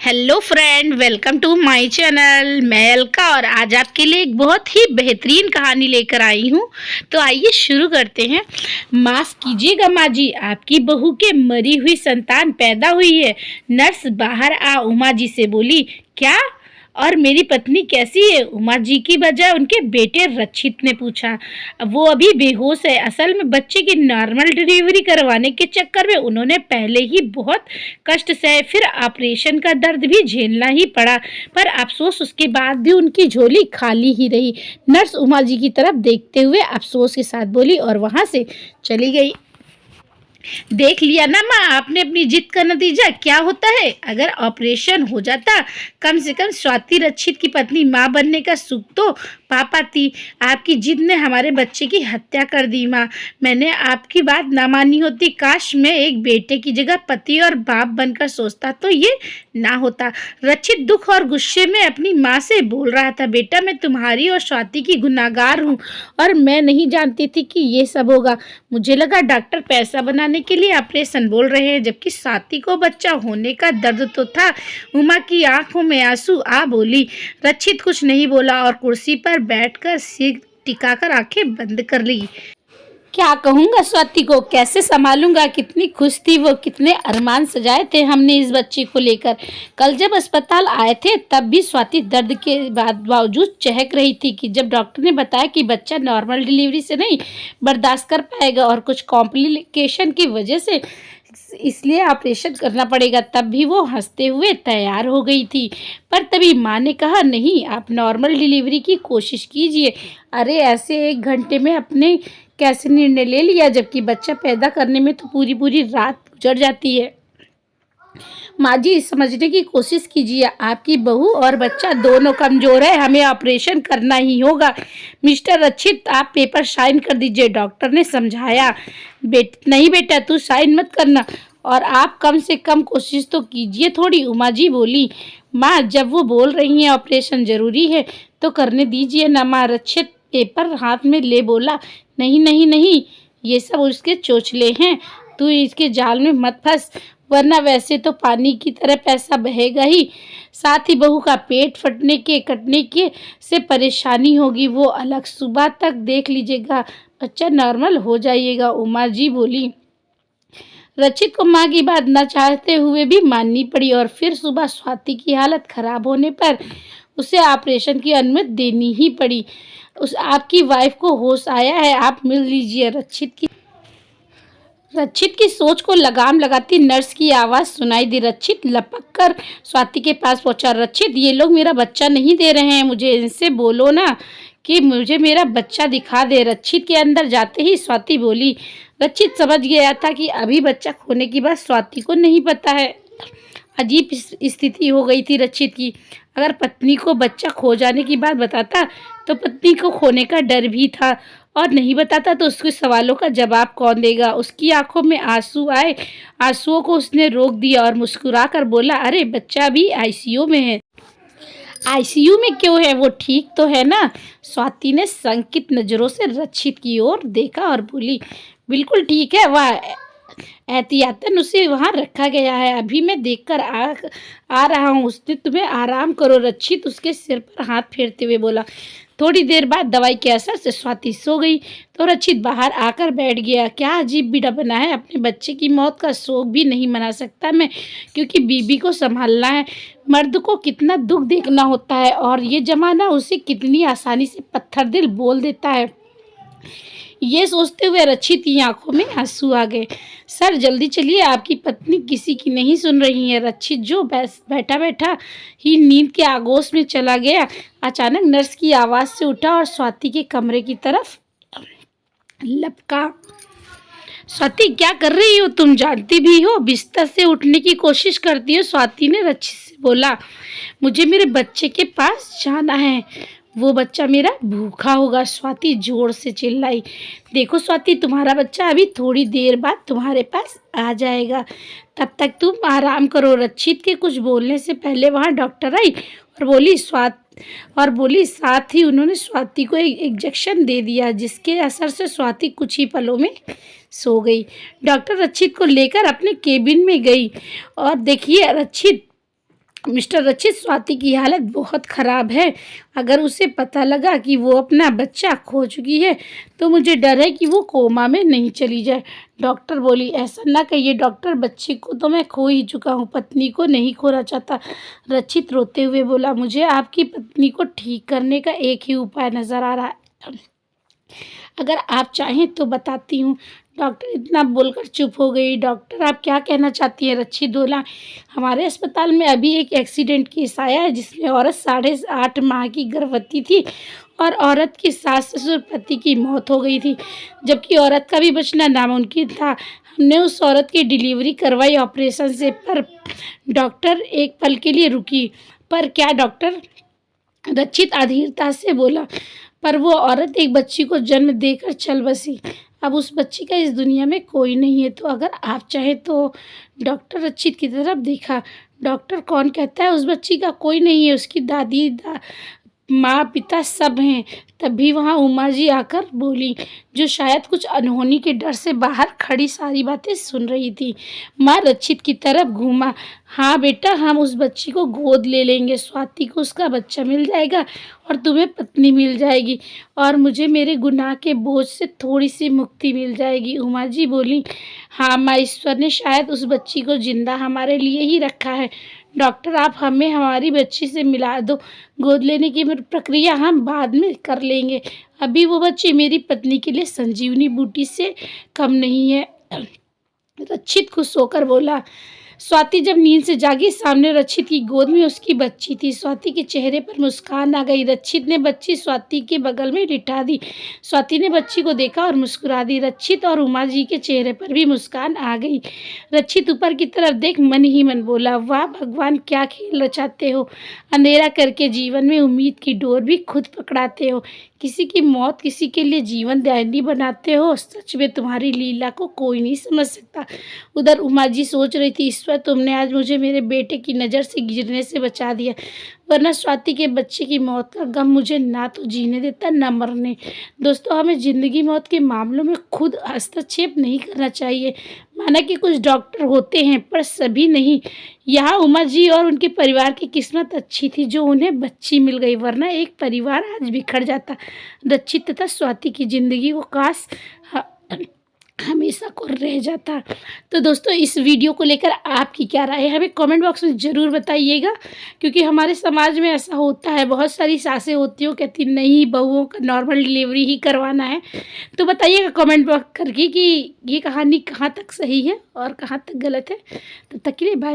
Hello friend, welcome to my channel. मैं अलका और आज आपके लिए एक बहुत ही बेहतरीन कहानी लेकर आई हूँ। तो आइए शुरू करते हैं। माफ़ कीजिएगा माँ जी, आपकी बहू के मरी हुई संतान पैदा हुई है। नर्स बाहर आ उमा जी से बोली। क्या? और मेरी पत्नी कैसी है? उमा जी की बजाय उनके बेटे रक्षित ने पूछा। वो अभी बेहोश है। असल में बच्चे की नॉर्मल डिलीवरी करवाने के चक्कर में उन्होंने पहले ही बहुत कष्ट सहे, फिर ऑपरेशन का दर्द भी झेलना ही पड़ा। पर अफसोस उसके बाद भी उनकी झोली खाली ही रही। नर्स उमा जी की तरफ देखते हुए अफसोस के साथ बोली और वहां से चली गई। देख लिया ना माँ, आपने अपनी जिद का नतीजा क्या होता है। अगर ऑपरेशन हो जाता, कम से कम स्वाति रक्षित की पत्नी माँ बनने का सुख तो पा पाती। आपकी जिद ने हमारे बच्चे की हत्या कर दी माँ। मैंने आपकी बात ना मानी होती। काश मैं एक बेटे की जगह पति और बाप बनकर सोचता तो ये ना होता। रक्षित दुख और गुस्से में अपनी माँ से बोल रहा था, बेटा मैं तुम्हारी और स्वाति की गुनाहगार हूँ और मैं नहीं जानती थी कि ये सब होगा। मुझे लगा डॉक्टर पैसा बनाने के लिए ऑपरेशन बोल रहे हैं, जबकि स्वाति को बच्चा होने का दर्द तो था। उमा की आंखों में आंसू आ बोली। रक्षित कुछ नहीं बोला और कुर्सी पर बैठकर सिर टिकाकर आंखें बंद कर ली। क्या कहूँगा स्वाति को, कैसे संभालूंगा। कितनी खुश थी वो, कितने अरमान सजाए थे हमने इस बच्चे को लेकर। कल जब अस्पताल आए थे तब भी स्वाति दर्द के बावजूद चहक रही थी कि जब डॉक्टर ने बताया कि बच्चा नॉर्मल डिलीवरी से नहीं बर्दाश्त कर पाएगा और कुछ कॉम्प्लिकेशन की वजह से इसलिए ऑपरेशन करना पड़ेगा, तब भी वो हंसते हुए तैयार हो गई थी। पर तभी माँ ने कहा, नहीं आप नॉर्मल डिलीवरी की कोशिश कीजिए। अरे ऐसे 1 घंटे में अपने कैसे निर्णय ले लिया, जबकि बच्चा पैदा करने में तो पूरी पूरी रात गुजर जाती है। माँ जी समझने की कोशिश कीजिए, आपकी बहू और बच्चा दोनों कमज़ोर है, हमें ऑपरेशन करना ही होगा। मिस्टर रक्षित आप पेपर साइन कर दीजिए, डॉक्टर ने समझाया। नहीं बेटा तू साइन मत करना, और आप कम से कम कोशिश तो कीजिए थोड़ी, उमा जी बोली। माँ जब वो बोल रही हैं ऑपरेशन ज़रूरी है तो करने दीजिए ना माँ। रक्षित पेपर हाथ में ले बोला। नहीं नहीं नहीं, ये सब उसके चोचले हैं, तू इसके जाल में मत फंस, वरना वैसे तो पानी की तरह पैसा बहेगा ही, साथ ही बहू का पेट फटने के कटने के से परेशानी होगी, वो अलग। सुबह तक देख लीजिएगा, बच्चा नॉर्मल हो जाइएगा, उमा जी बोली। रचित को माँ की बात न चाहते हुए भी माननी पड़ी और फिर सुबह स्वाति की हालत खराब होने पर उसे ऑपरेशन की अनुमति देनी ही पड़ी। उस आपकी वाइफ को होश आया है, आप मिल लीजिए। रक्षित की सोच को लगाम लगाती नर्स की आवाज़ सुनाई दी। रक्षित लपक कर स्वाति के पास पहुंचा। रक्षित ये लोग मेरा बच्चा नहीं दे रहे हैं मुझे, इनसे बोलो ना कि मुझे मेरा बच्चा दिखा दे। रक्षित के अंदर जाते ही स्वाति बोली। रक्षित समझ गया था कि अभी बच्चा खोने की बात स्वाति को नहीं पता है। अजीब स्थिति हो गई थी रक्षित की। अगर पत्नी को बच्चा खो जाने की बात बताता तो पत्नी को खोने का डर भी था, और नहीं बताता तो उसके सवालों का जवाब कौन देगा। उसकी आंखों में आंसू आए। आंसुओं को उसने रोक दिया और मुस्कुराकर बोला, अरे बच्चा भी आईसीयू में है। आईसीयू में क्यों है, वो ठीक तो है ना। स्वाति ने संकित नज़रों से रक्षित की ओर देखा और बोली, बिल्कुल ठीक है, वह एहतियातन उसे वहाँ रखा गया है। अभी मैं देखकर आ रहा हूँ, उसने तुम्हें आराम करो। रक्षित उसके सिर पर हाथ फेरते हुए बोला। थोड़ी देर बाद दवाई के असर से स्वाति सो गई तो रक्षित बाहर आकर बैठ गया। क्या अजीब बीड़ा बना है, अपने बच्चे की मौत का शोक भी नहीं मना सकता मैं, क्योंकि बीबी को संभालना है। मर्द को कितना दुख देखना होता है और ये जमाना उसे कितनी आसानी से पत्थर दिल बोल देता है। ये सोचते हुए रक्षित की आंखों में आंसू आ गए। सर जल्दी चलिए, आपकी पत्नी किसी की नहीं सुन रही है। रक्षित जो बैठा बैठा ही नींद के आगोश में चला गया, अचानक नर्स की आवाज़ से उठा और स्वाति के कमरे की तरफ लपका। स्वाति क्या कर रही हो तुम, जानती भी हो बिस्तर से उठने की कोशिश करती हो। स्वाति ने रक्षित से बोला, मुझे मेरे बच्चे के पास जाना है, वो बच्चा मेरा भूखा होगा। स्वाति जोर से चिल्लाई। देखो स्वाति, तुम्हारा बच्चा अभी थोड़ी देर बाद तुम्हारे पास आ जाएगा, तब तक तुम आराम करो। रक्षित के कुछ बोलने से पहले वहाँ डॉक्टर आई और बोली साथ ही उन्होंने स्वाति को एक इंजेक्शन दे दिया, जिसके असर से स्वाति कुछ ही पलों में सो गई। डॉक्टर रक्षित को लेकर अपने केबिन में गई और देखिए रक्षित मिस्टर रचित, स्वाति की हालत बहुत ख़राब है। अगर उसे पता लगा कि वो अपना बच्चा खो चुकी है तो मुझे डर है कि वो कोमा में नहीं चली जाए। डॉक्टर बोली, ऐसा ना कहिए डॉक्टर, बच्चे को तो मैं खो ही चुका हूँ, पत्नी को नहीं खोना चाहता। रचित रोते हुए बोला, मुझे आपकी पत्नी को ठीक करने का एक ही उपाय नज़र आ रहा है, अगर आप चाहें तो बताती हूँ। डॉक्टर इतना बोलकर चुप हो गई। डॉक्टर, आप क्या कहना चाहती हैं? रचित बोला, हमारे अस्पताल में अभी एक एक्सीडेंट केस आया है जिसमें औरत 8.5 माह की गर्भवती थी और औरत की सास ससुर पति की मौत हो गई थी, जबकि औरत का भी बचना नामुमकिन था। हमने उस औरत की डिलीवरी करवाई ऑपरेशन से, पर डॉक्टर एक पल के लिए रुकी। पर क्या डॉक्टर? रचित अधीरता से बोला, पर वो औरत एक बच्ची को जन्म देकर चल बसी। अब उस बच्ची का इस दुनिया में कोई नहीं है, तो अगर आप चाहें तो। डॉक्टर रचित की तरफ देखा। डॉक्टर, कौन कहता है उस बच्ची का कोई नहीं है? उसकी दादी माँ पिता सब हैं। तभी वहाँ उमा जी आकर बोली, जो शायद कुछ अनहोनी के डर से बाहर खड़ी सारी बातें सुन रही थी। माँ रचित की तरफ घूमा। हाँ बेटा, हम उस बच्ची को गोद ले लेंगे, स्वाति को उसका बच्चा मिल जाएगा और तुम्हें पत्नी मिल जाएगी और मुझे मेरे गुनाह के बोझ से थोड़ी सी मुक्ति मिल जाएगी। उमा जी बोली, हाँ माँ, ईश्वर ने शायद उस बच्ची को जिंदा हमारे लिए ही रखा है। डॉक्टर, आप हमें हमारी बच्ची से मिला दो, गोद लेने की प्रक्रिया हम बाद में कर लेंगे। अभी वो बच्ची मेरी पत्नी के लिए संजीवनी बूटी से कम नहीं है। रचित खुश होकर बोला। स्वाति जब नींद से जागी, सामने रचित की गोद में उसकी बच्ची थी। स्वाति के चेहरे पर मुस्कान आ गई। रचित ने बच्ची स्वाति के बगल में लिटा दी। स्वाति ने बच्ची को देखा और मुस्कुरा दी। रचित और उमा जी के चेहरे पर भी मुस्कान आ गई। रचित ऊपर की तरफ देख मन ही मन बोला, वाह भगवान, क्या खेल रचाते हो। अंधेरा करके जीवन में उम्मीद की डोर भी खुद पकड़ाते हो। किसी की मौत किसी के लिए जीवन दायनी बनाते हो। सच में तुम्हारी लीला को कोई नहीं समझ सकता। उधर उमा जी सोच रही थी, ईश्वर, तुमने आज मुझे मेरे बेटे की नज़र से गिरने से बचा दिया, वरना स्वाति के बच्चे की मौत का गम मुझे ना तो जीने देता ना मरने। दोस्तों, हमें ज़िंदगी मौत के मामलों में खुद हस्तक्षेप नहीं करना चाहिए। माना कि कुछ डॉक्टर होते हैं, पर सभी नहीं। यहाँ उमा जी और उनके परिवार की किस्मत अच्छी थी जो उन्हें बच्ची मिल गई, वरना एक परिवार आज बिखर जाता। रचित तथा स्वाति की ज़िंदगी को काश हमेशा को रह जाता। तो दोस्तों, इस वीडियो को लेकर आपकी क्या राय है हमें कमेंट बॉक्स में ज़रूर बताइएगा, क्योंकि हमारे समाज में ऐसा होता है, बहुत सारी सासें होती हो कहती नहीं, बहुओं का नॉर्मल डिलीवरी ही करवाना है। तो बताइएगा कमेंट बॉक्स करके कि ये कहानी कहाँ तक सही है और कहाँ तक गलत है। तब तक के लिए बाय।